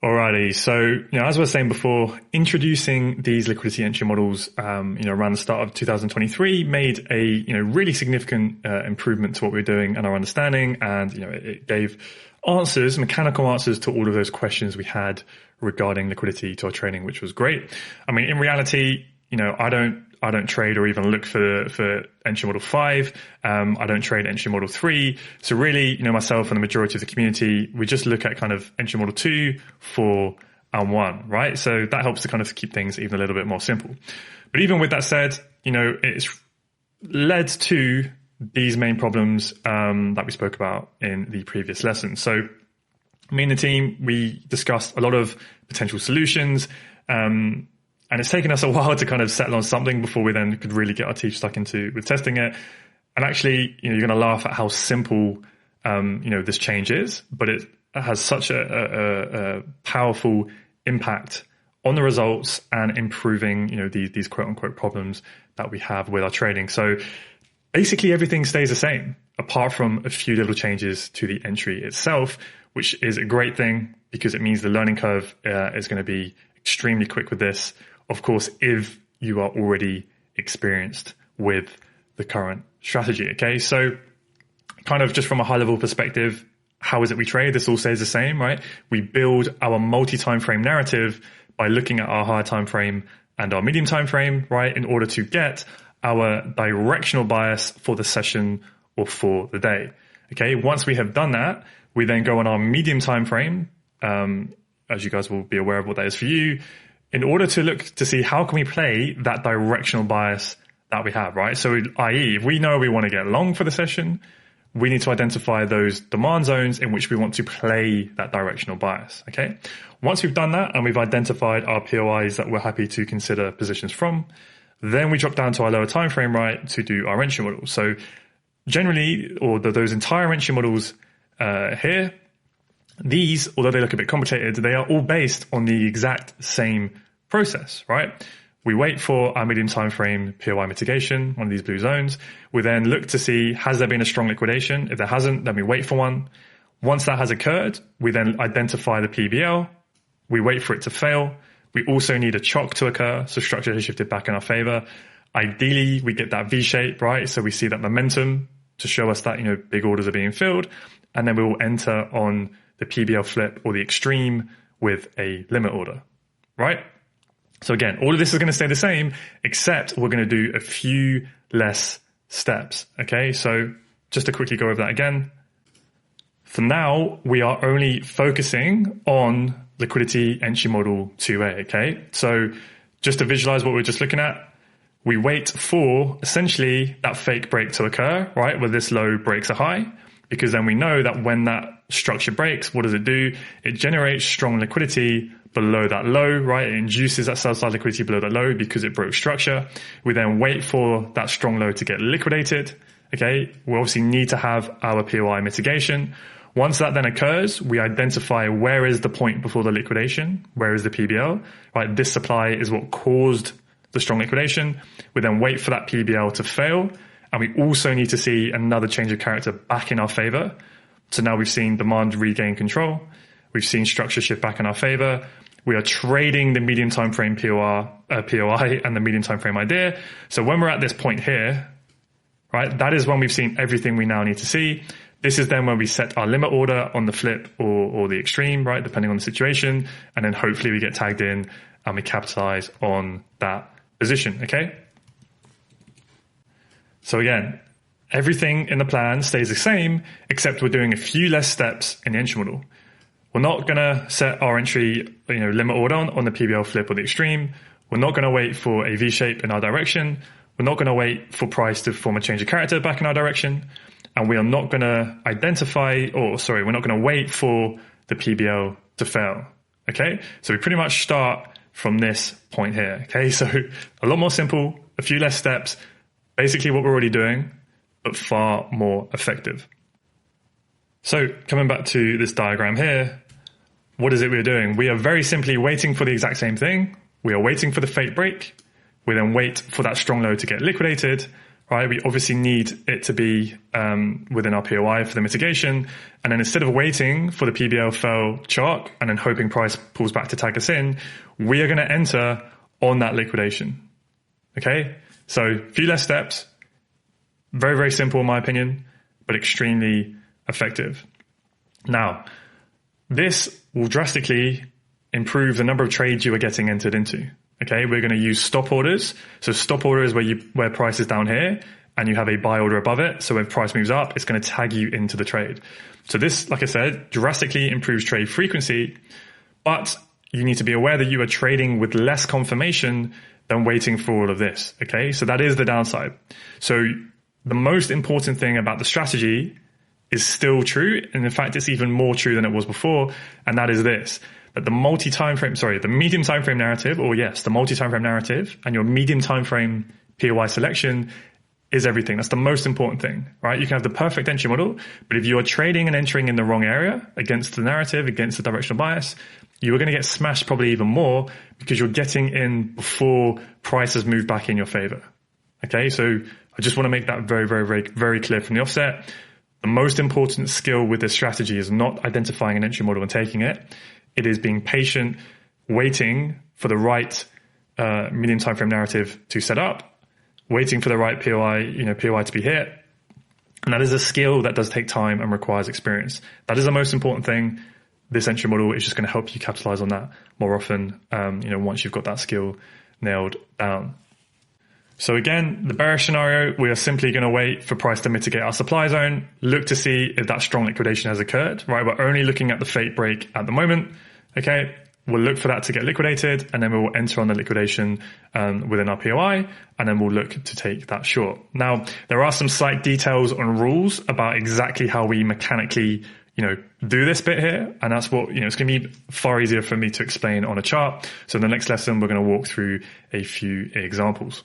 Alrighty, so as I was saying before, introducing these liquidity entry models, around the start of 2023 made a really significant improvement to what we were doing and our understanding, and it gave answers, mechanical answers to all of those questions we had regarding liquidity to our trading, which was great. I mean, in reality, I don't trade or even look for entry model 5. I don't trade entry model 3. So really, myself and the majority of the community, we just look at kind of entry model 2, 4, and 1, right? So that helps to kind of keep things even a little bit more simple. But even with that said, it's led to these main problems that we spoke about in the previous lesson. So me and the team, we discussed a lot of potential solutions, and it's taken us a while to kind of settle on something before we then could really get our teeth stuck into with testing it. And actually, you're going to laugh at how simple, this change is, but it has such a powerful impact on the results and improving, these quote unquote problems that we have with our trading. So basically everything stays the same apart from a few little changes to the entry itself, which is a great thing because it means the learning curve is going to be extremely quick with this. Of course, if you are already experienced with the current strategy. Okay, so kind of just from a high level perspective, how is it we trade? This all stays the same, right? We build our multi-time frame narrative by looking at our higher time frame and our medium time frame, right? In order to get our directional bias for the session or for the day. Okay, once we have done that, we then go on our medium time frame, as you guys will be aware of what that is for you, in order to look to see how can we play that directional bias that we have, right? So i.e., if we know we want to get long for the session, we need to identify those demand zones in which we want to play that directional bias, okay? Once we've done that and we've identified our POIs that we're happy to consider positions from, then we drop down to our lower time frame, right, to do our entry model. So generally, or those entire entry models here, these, although they look a bit complicated, they are all based on the exact same process, right? We wait for our medium time frame POI mitigation, one of these blue zones. We then look to see, has there been a strong liquidation? If there hasn't, then we wait for one. Once that has occurred, we then identify the PBL. We wait for it to fail. We also need a chock to occur, so structure has shifted back in our favor. Ideally, we get that V shape, right? So we see that momentum to show us that, big orders are being filled. And then we will enter on the PBL flip or the extreme with a limit order, right? So again, all of this is going to stay the same, except we're going to do a few less steps, okay? So just to quickly go over that again. For now, we are only focusing on liquidity entry model 2A, okay? So just to visualize what we're just looking at, we wait for essentially that fake break to occur, right? Where this low breaks a high, because then we know that when that structure breaks, what does it do? It generates strong liquidity below that low, right? It induces that sell side liquidity below that low because it broke structure. We then wait for that strong low to get liquidated. Okay. We obviously need to have our POI mitigation. Once that then occurs, we identify where is the point before the liquidation? Where is the PBL, right? This supply is what caused the strong liquidation. We then wait for that PBL to fail. And we also need to see another change of character back in our favor. So now we've seen demand regain control. We've seen structure shift back in our favor. We are trading the medium time frame POI and the medium time frame idea. So when we're at this point here, right, that is when we've seen everything we now need to see. This is then when we set our limit order on the flip or the extreme, right, depending on the situation. And then hopefully we get tagged in and we capitalize on that position, okay? So again, everything in the plan stays the same, except we're doing a few less steps in the entry model. We're not going to set our entry, limit order on the PBL flip or the extreme. We're not going to wait for a V shape in our direction. We're not going to wait for price to form a change of character back in our direction. And we are not going to we're not going to wait for the PBL to fail. Okay. So we pretty much start from this point here. Okay. So a lot more simple, a few less steps, basically what we're already doing, but far more effective. So coming back to this diagram here, what is it we're doing? We are very simply waiting for the exact same thing. We are waiting for the fake break. We then wait for that strong low to get liquidated. right? We obviously need it to be within our POI for the mitigation. And then instead of waiting for the PBL fell chart and then hoping price pulls back to tag us in, we are going to enter on that liquidation. Okay? So a few less steps. Very, very simple in my opinion, but extremely effective. Now, this will drastically improve the number of trades you are getting entered into. Okay, we're going to use stop orders. So stop order is where price is down here and you have a buy order above it. So when price moves up, it's going to tag you into the trade. So this, like I said, drastically improves trade frequency, but you need to be aware that you are trading with less confirmation than waiting for all of this. Okay, so that is the downside. So the most important thing about the strategy is still true. And in fact, it's even more true than it was before. And that is this. That the the medium time frame narrative, or yes, the multi-time frame narrative and your medium time frame POI selection is everything. That's the most important thing, right? You can have the perfect entry model, but if you are trading and entering in the wrong area against the narrative, against the directional bias, you are going to get smashed probably even more because you're getting in before prices move back in your favor. Okay. So I just want to make that very, very, very, very clear from the offset. The most important skill with this strategy is not identifying an entry model and taking it. It is being patient, waiting for the right medium time frame narrative to set up, waiting for the right POI to be hit. And that is a skill that does take time and requires experience. That is the most important thing. This entry model is just going to help you capitalize on that more often, once you've got that skill nailed down. So again, the bearish scenario, we are simply going to wait for price to mitigate our supply zone, look to see if that strong liquidation has occurred, right? We're only looking at the fake break at the moment. Okay. We'll look for that to get liquidated and then we will enter on the liquidation within our POI and then we'll look to take that short. Now, there are some slight details on rules about exactly how we mechanically, do this bit here. And that's what, it's going to be far easier for me to explain on a chart. So in the next lesson, we're going to walk through a few examples.